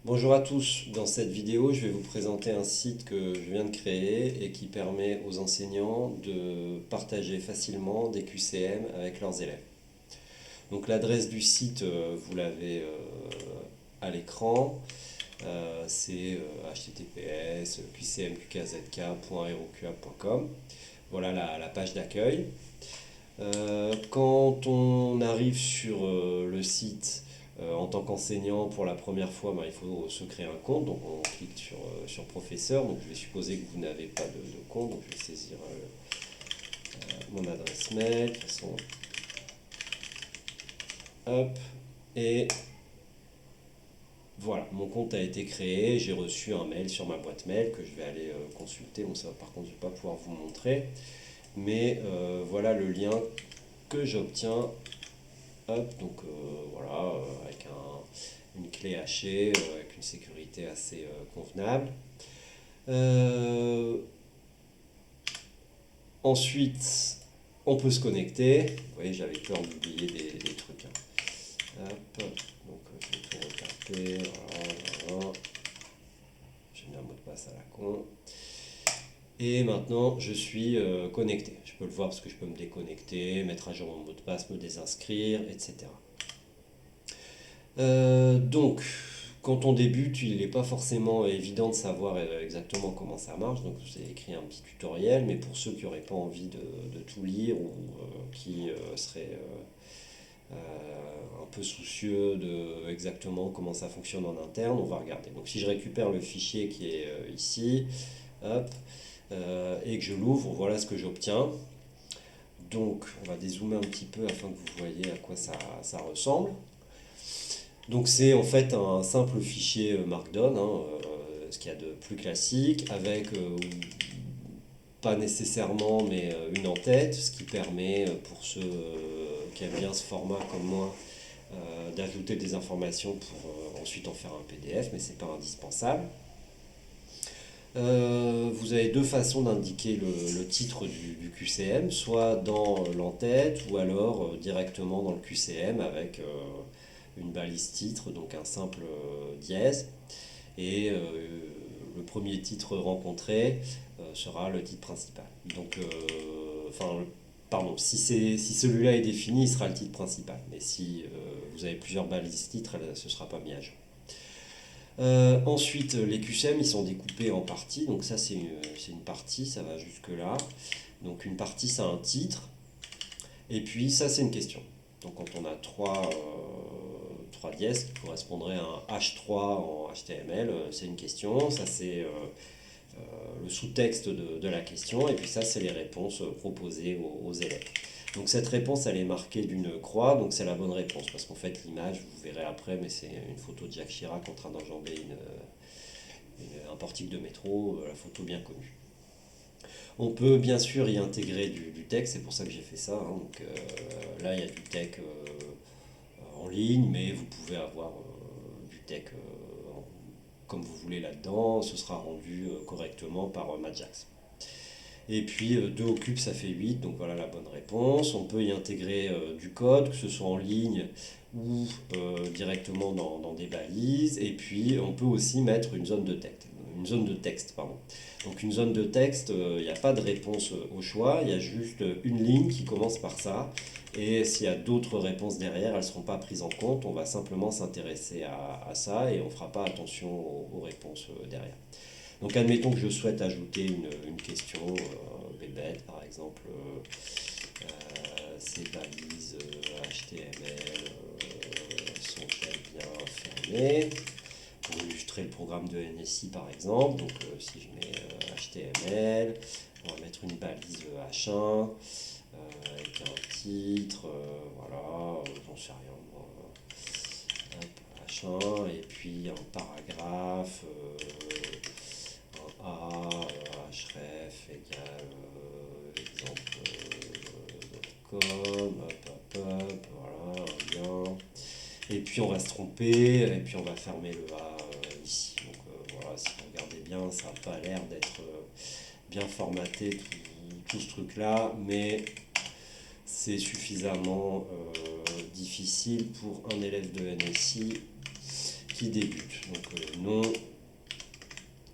Bonjour à tous, dans cette vidéo je vais vous présenter un site que je viens de créer et qui permet aux enseignants de partager facilement des QCM avec leurs élèves. Donc l'adresse du site, vous l'avez à l'écran, c'est https qcmqqzk.heroqa.com. Voilà la page d'accueil. Quand on arrive sur le site en tant qu'enseignant pour la première fois, ben, il faut se créer un compte. Donc on clique sur professeur. Donc je vais supposer que vous n'avez pas de compte. Donc je vais saisir mon adresse mail. De toute façon, hop. Et voilà, mon compte a été créé. J'ai reçu un mail sur ma boîte mail que je vais aller consulter. Bon, ça par contre, je ne vais pas pouvoir vous montrer. Mais voilà le lien que j'obtiens. Hop, donc voilà, avec une clé hachée, avec une sécurité assez convenable. Euh, Ensuite, on peut se connecter. Vous voyez, j'avais peur d'oublier des trucs, hein. Hop, donc je vais tout retaper. Voilà, voilà. J'ai mis un mot de passe à la con. Et maintenant, je suis connecté. Je peux le voir parce que je peux me déconnecter, mettre à jour mon mot de passe, me désinscrire, etc. Donc, quand on débute, il n'est pas forcément évident de savoir exactement comment ça marche. Donc, j'ai écrit un petit tutoriel, mais pour ceux qui n'auraient pas envie de tout lire ou qui seraient un peu soucieux de exactement comment ça fonctionne en interne, on va regarder. Donc, si je récupère le fichier qui est ici, hop, et que je l'ouvre, voilà ce que j'obtiens. Donc, on va dézoomer un petit peu afin que vous voyez à quoi ça ressemble. Donc c'est en fait un simple fichier Markdown, hein, ce qu'il y a de plus classique, avec pas nécessairement mais une en-tête, ce qui permet pour ceux qui aiment bien ce format comme moi d'ajouter des informations pour ensuite en faire un PDF, mais c'est pas indispensable. Vous avez deux façons d'indiquer le titre du QCM, soit dans l'entête ou alors directement dans le QCM avec une balise titre, donc un simple dièse. Et le premier titre rencontré sera le titre principal. Donc, pardon, si celui-là est défini, il sera le titre principal. Mais si vous avez plusieurs balises titres, ce ne sera pas mis à jour. Ensuite, les QCM, ils sont découpés en parties. Donc ça, c'est une partie, ça va jusque là. Donc une partie, ça a un titre. Et puis ça, c'est une question. Donc quand on a trois dièses qui correspondraient à un H3 en HTML, c'est une question. Ça, c'est le sous-texte de la question. Et puis ça, c'est les réponses proposées aux élèves. Donc cette réponse, elle est marquée d'une croix, donc c'est la bonne réponse. Parce qu'en fait, l'image, vous verrez après, mais c'est une photo de Jacques Chirac en train d'enjamber un portique de métro, la photo bien connue. On peut bien sûr y intégrer du texte, c'est pour ça que j'ai fait ça, hein. Donc là, il y a du texte en ligne, mais vous pouvez avoir du texte comme vous voulez là-dedans. Ce sera rendu correctement par Majax. Et puis 2 au cube, ça fait 8, donc voilà la bonne réponse. On peut y intégrer du code, que ce soit en ligne ou directement dans des balises. Et puis on peut aussi mettre une zone de texte. Une zone de texte, pardon. Donc une zone de texte, il n'y a pas de réponse au choix, il y a juste une ligne qui commence par ça. Et s'il y a d'autres réponses derrière, elles ne seront pas prises en compte. On va simplement s'intéresser à ça et on ne fera pas attention aux réponses derrière. Donc admettons que je souhaite ajouter une question bébête, par exemple, ces balises HTML sont-elles bien fermées? Pour illustrer le programme de NSI par exemple, donc si je mets HTML, on va mettre une balise H1 avec un titre, voilà, j'en sais rien, hop, H1, et puis un paragraphe, A, href égale exemple.com, hop, hop, hop, voilà, un lien. Et puis on va se tromper, et puis on va fermer le A ici. Donc voilà, si vous regardez bien, ça n'a pas l'air d'être bien formaté tout ce truc-là, mais c'est suffisamment difficile pour un élève de NSI qui débute. Donc non,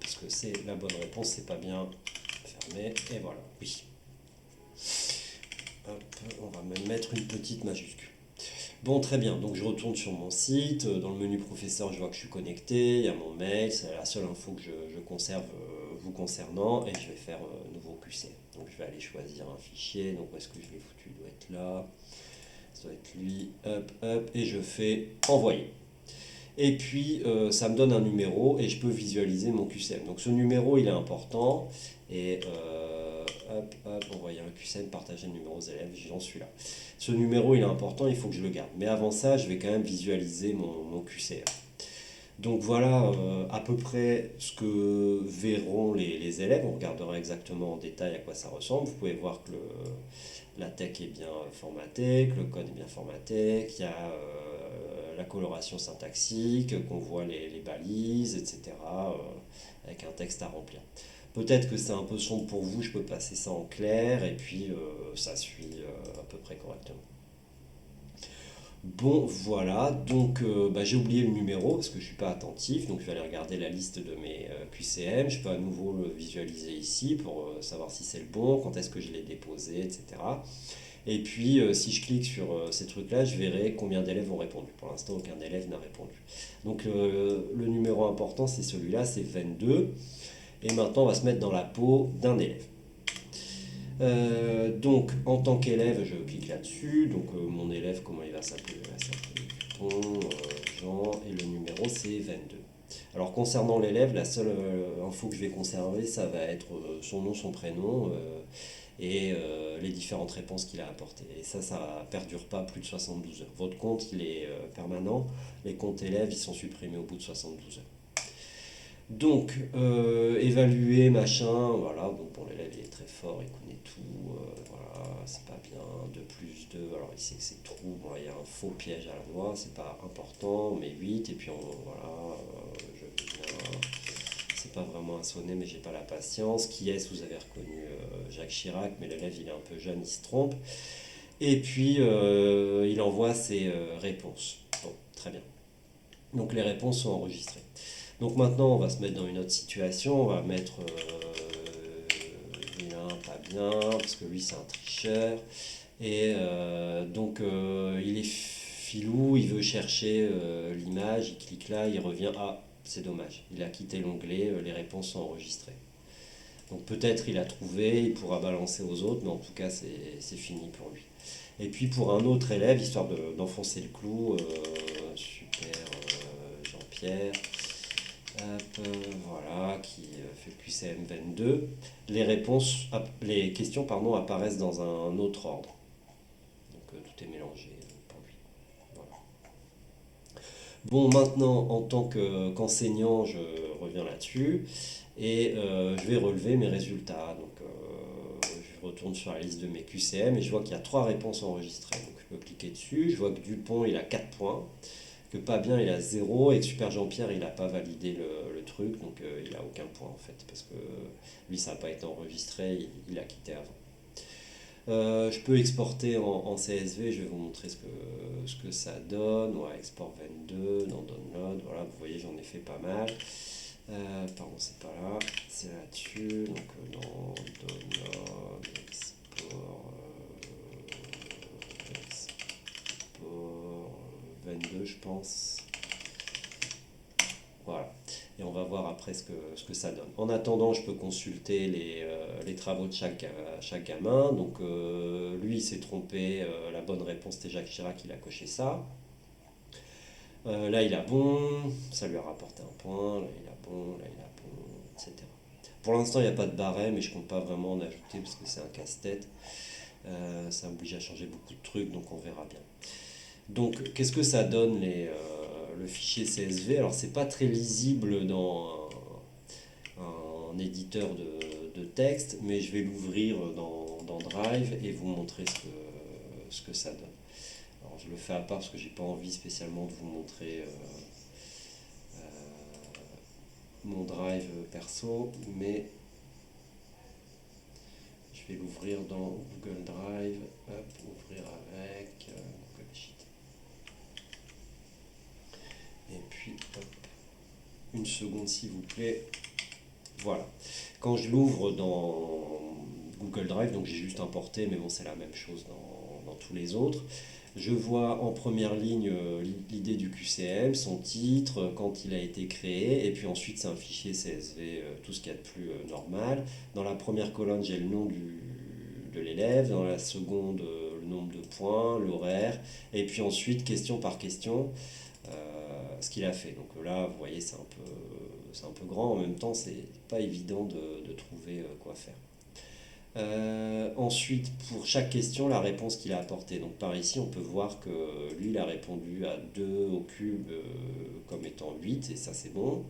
parce que c'est la bonne réponse, c'est pas bien fermé. Et voilà, oui. Hop, on va même mettre une petite majuscule. Bon, très bien, donc je retourne sur mon site, dans le menu professeur je vois que je suis connecté, il y a mon mail, c'est la seule info que je conserve vous concernant, et je vais faire nouveau QCM. Donc je vais aller choisir un fichier, donc où est-ce que je l'ai foutu, il doit être là, ça doit être lui, hop, hop, et je fais envoyer. Et puis ça me donne un numéro et je peux visualiser mon QCM. Donc ce numéro il est important, et hop, hop, envoyer un QCM, partager le numéro aux élèves, j'en suis là. Ce numéro il est important, il faut que je le garde. Mais avant ça, je vais quand même visualiser mon QCM. Donc voilà à peu près ce que verront les élèves. On regardera exactement en détail à quoi ça ressemble. Vous pouvez voir que la tech est bien formatée, que le code est bien formaté, qu'il y a la coloration syntaxique, qu'on voit les balises, etc. Avec un texte à remplir. Peut-être que c'est un peu sombre pour vous, je peux passer ça en clair et puis ça suit à peu près correctement. Bon, voilà, donc j'ai oublié le numéro parce que je ne suis pas attentif, donc je vais aller regarder la liste de mes QCM. Je peux à nouveau le visualiser ici pour savoir si c'est le bon, quand est-ce que je l'ai déposé, etc. Et puis, si je clique sur ces trucs-là, je verrai combien d'élèves ont répondu. Pour l'instant, aucun élève n'a répondu. Donc, le numéro important, c'est celui-là, c'est 22. Et maintenant, on va se mettre dans la peau d'un élève. Donc, en tant qu'élève, je clique là-dessus. Donc, mon élève, comment il va s'appeler? Il va s'appeler Dupont, Jean, et le numéro, c'est 22. Alors, concernant l'élève, la seule info que je vais conserver, ça va être son nom, son prénom, et les différentes réponses qu'il a apportées. Et ça ne perdure pas plus de 72 heures. Votre compte, il est permanent. Les comptes élèves, ils sont supprimés au bout de 72 heures. Donc, évaluer, machin, voilà, donc bon, l'élève il est très fort, il connaît tout, voilà, c'est pas bien, 2 plus 2, alors il sait que c'est trou, bon, il y a un faux piège à la voix, c'est pas important, mais 8, et puis voilà, je viens, c'est pas vraiment un sonnet, mais j'ai pas la patience. Qui est-ce? Vous avez reconnu Jacques Chirac, mais l'élève il est un peu jeune, il se trompe, et puis il envoie ses réponses. Bon, très bien. Donc les réponses sont enregistrées. Donc maintenant, on va se mettre dans une autre situation. On va mettre bien, pas bien, parce que lui, c'est un tricheur. Et donc, il est filou, il veut chercher l'image, il clique là, il revient. Ah, c'est dommage, il a quitté l'onglet, les réponses sont enregistrées. Donc peut-être il a trouvé, il pourra balancer aux autres, mais en tout cas, c'est fini pour lui. Et puis pour un autre élève, histoire d'enfoncer le clou, super Jean-Pierre. Hop, voilà, qui fait QCM 22. Les questions pardon, apparaissent dans un autre ordre. Donc tout est mélangé pour lui. Voilà. Bon, maintenant, en tant qu'enseignant, je reviens là-dessus et je vais relever mes résultats. Donc je retourne sur la liste de mes QCM et je vois qu'il y a 3 réponses enregistrées. Donc je peux cliquer dessus. Je vois que Dupont, il a 4 points, que pas bien il a 0 et que Super Jean-Pierre il n'a pas validé le truc, donc il a aucun point en fait parce que lui ça n'a pas été enregistré, il a quitté avant. Je peux exporter en CSV, je vais vous montrer ce que ça donne. Ouais, export 22 dans download, voilà, vous voyez j'en ai fait pas mal. Pardon, c'est pas là, c'est là-dessus, donc dans download, export, export 22 je pense. Voilà. Et on va voir après ce que ça donne. En attendant, je peux consulter les travaux de chaque gamin. Donc lui, il s'est trompé. La bonne réponse, c'était Jacques Chirac, il a coché ça. Là, il a bon. Ça lui a rapporté un point. Là, il a bon. Là, il a bon, etc. Pour l'instant, il n'y a pas de barème et je ne compte pas vraiment en ajouter parce que c'est un casse-tête. Ça oblige à changer beaucoup de trucs, donc on verra bien. Donc, qu'est-ce que ça donne le fichier CSV? Alors, c'est pas très lisible dans un éditeur de texte, mais je vais l'ouvrir dans Drive et vous montrer ce que ça donne. Alors, je le fais à part parce que j'ai pas envie spécialement de vous montrer mon Drive perso, mais je vais l'ouvrir dans Google Drive. Hop, ouvrir avec Google Sheet. Et puis, hop, une seconde s'il vous plaît. Voilà. Quand je l'ouvre dans Google Drive, donc j'ai juste importé, mais bon, c'est la même chose dans tous les autres. Je vois en première ligne l'idée du QCM, son titre, quand il a été créé, et puis ensuite c'est un fichier CSV, tout ce qu'il y a de plus normal. Dans la première colonne, j'ai le nom de l'élève, dans la seconde, le nombre de points, l'horaire, et puis ensuite, question par question, ce qu'il a fait. Donc là, vous voyez, c'est un peu grand, en même temps, c'est pas évident de trouver quoi faire. Ensuite, pour chaque question, la réponse qu'il a apportée. Donc par ici, on peut voir que lui, il a répondu à 2 au cube comme étant 8, et ça c'est bon,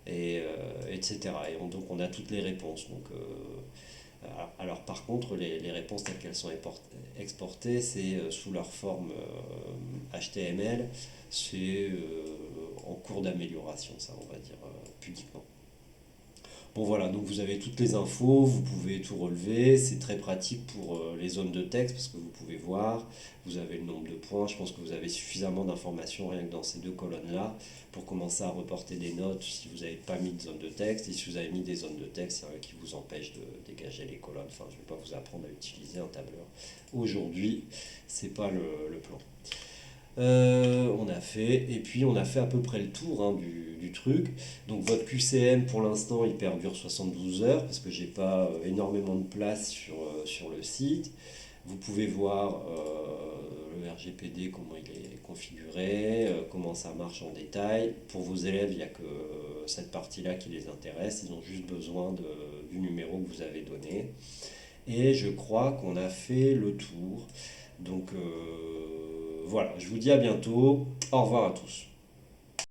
etc. Et donc on a toutes les réponses. Donc, alors par contre, les réponses telles qu'elles sont exportées, c'est sous leur forme HTML, c'est en cours d'amélioration, ça on va dire pudiquement. Bon voilà, donc vous avez toutes les infos, vous pouvez tout relever, c'est très pratique pour les zones de texte parce que vous pouvez voir, vous avez le nombre de points, je pense que vous avez suffisamment d'informations rien que dans ces deux colonnes-là pour commencer à reporter des notes si vous n'avez pas mis de zone de texte, et si vous avez mis des zones de texte, qui vous empêchent de dégager les colonnes. Enfin, je ne vais pas vous apprendre à utiliser un tableur. Aujourd'hui, c'est pas le plan. On a fait, et puis on a fait à peu près le tour du truc. Donc votre QCM pour l'instant il perdure 72 heures parce que j'ai pas énormément de place sur le site. Vous pouvez voir le RGPD, comment il est configuré, comment ça marche en détail. Pour vos élèves, il n'y a que cette partie-là qui les intéresse. Ils ont juste besoin du numéro que vous avez donné. Et je crois qu'on a fait le tour. Donc voilà, je vous dis à bientôt. Au revoir à tous.